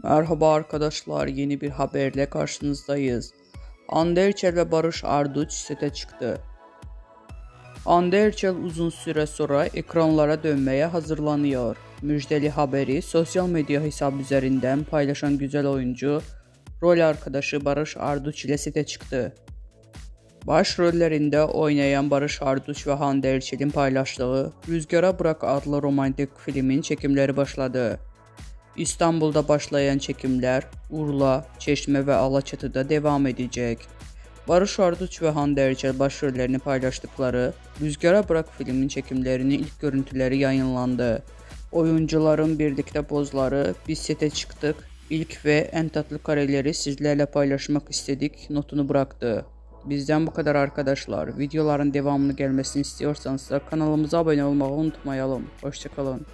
Merhaba arkadaşlar, yeni bir haberle karşınızdayız. Hande Erçel ve Barış Arduç sete çıktı. Hande Erçel uzun süre sonra ekranlara dönmeye hazırlanıyor. Müjdeli haberi sosyal medya hesabı üzerinden paylaşan güzel oyuncu, rol arkadaşı Barış Arduç ile sete çıktı. Başrollerinde oynayan Barış Arduç ve Hande Erçel'in paylaştığı Rüzgara Bırak adlı romantik filmin çekimleri başladı. İstanbul'da başlayan çekimler Urla, Çeşme ve Alaçatı'da devam edecek. Barış Arduç ve Hande Erçel başrollerini paylaştıkları Rüzgara Bırak filmin çekimlerinin ilk görüntüleri yayınlandı. Oyuncuların birlikte pozları "Biz sete çıktık, ilk ve en tatlı kareleri sizlerle paylaşmak istedik" notunu bıraktı. Bizden bu kadar arkadaşlar. Videoların devamını gelmesini istiyorsanız da kanalımıza abone olmayı unutmayalım. Hoşça kalın.